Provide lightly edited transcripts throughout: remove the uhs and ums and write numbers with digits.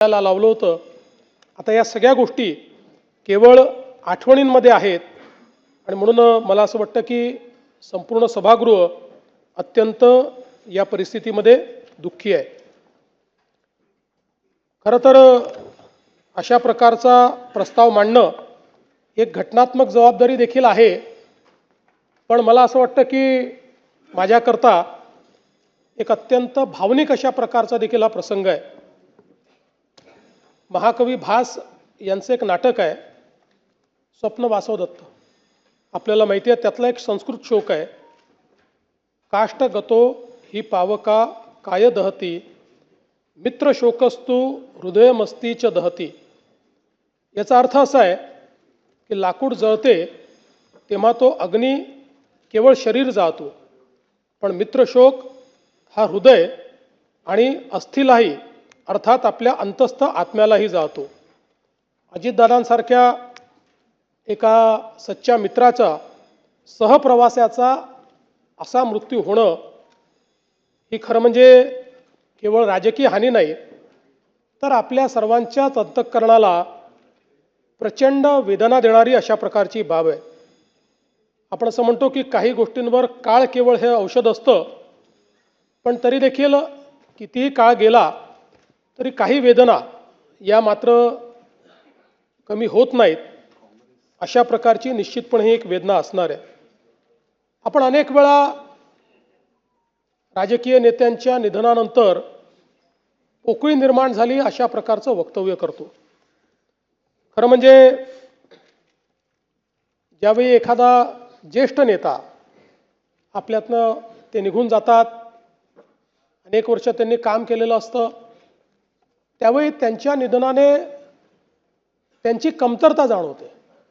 ला लावलं होतं. आता या सगळ्या गोष्टी केवळ आठवणींमध्ये आहेत आणि म्हणून मला असं वाटतं की संपूर्ण सभागृह अत्यंत या परिस्थितीमध्ये दुःखी आहे. खरं तर अशा प्रकारचा प्रस्ताव मांडणं एक घटनात्मक जबाबदारी देखील आहे, पण मला असं वाटतं की माझ्याकरता एक अत्यंत भावनिक अशा प्रकारचा देखील हा प्रसंग आहे. महाकवी भास यांचं एक नाटक आहे स्वप्न वासवदत्त. आपल्याला माहिती आहे त्यातला एक संस्कृत श्लोक आहे, काष्ट गतो ही पावका काय दहती मित्र शोकस्तु हृदयमस्तीच दहती. याचा अर्थ असा आहे की लाकूड जळते तेव्हा तो अग्नी केवळ शरीर जाळतो, पण मित्रशोक हा हृदय आणि अस्थिलाही अर्थात आपल्या अंतस्थ आत्म्यालाही जाळतो. अजितदादांसारख्या एका सच्च्या मित्राचा सहप्रवासाचा असा मृत्यू होणं ही खरं म्हणजे केवळ राजकीय हानी नाही, तर आपल्या सर्वांच्याच अंतःकरणाला प्रचंड वेदना देणारी अशा प्रकारची बाब आहे. आपण असं म्हणतो की काही गोष्टींवर काळ केवळ हे औषध असतं, पण तरी देखील कितीही काळ गेला तरी काही वेदना या मात्र कमी होत नाहीत. अशा प्रकारची निश्चितपणे ही एक वेदना असणार आहे. आपण अनेक वेळा राजकीय नेत्यांच्या निधनानंतर पोकळी निर्माण झाली अशा प्रकारचं वक्तव्य करतो. खरं म्हणजे ज्यावेळी एखादा ज्येष्ठ नेता आपल्यातनं ते निघून जातात, अनेक वर्ष त्यांनी काम केलेलं असतं, त्यावेळी त्यांच्या निधनाने त्यांची कमतरता जाणवते,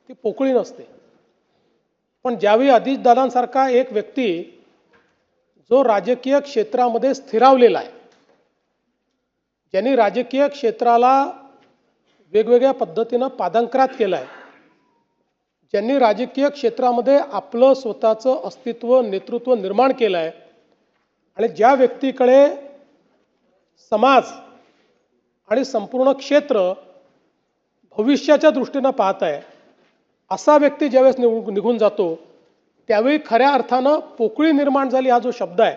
ती पोकळी नसते. पण ज्यावेळी अजितदादांसारखा एक व्यक्ती जो राजकीय क्षेत्रामध्ये स्थिरावलेला आहे, ज्यांनी राजकीय क्षेत्राला वेगवेगळ्या पद्धतीनं पादांकरात केलं आहे, ज्यांनी राजकीय क्षेत्रामध्ये आपलं स्वतःचं अस्तित्व नेतृत्व निर्माण केलं आहे आणि ज्या व्यक्तीकडे समाज आणि संपूर्ण क्षेत्र भविष्याच्या दृष्टीनं पाहत आहे, असा व्यक्ती ज्यावेळेस निघून जातो त्यावेळी खऱ्या अर्थानं पोकळी निर्माण झाली हा जो शब्द आहे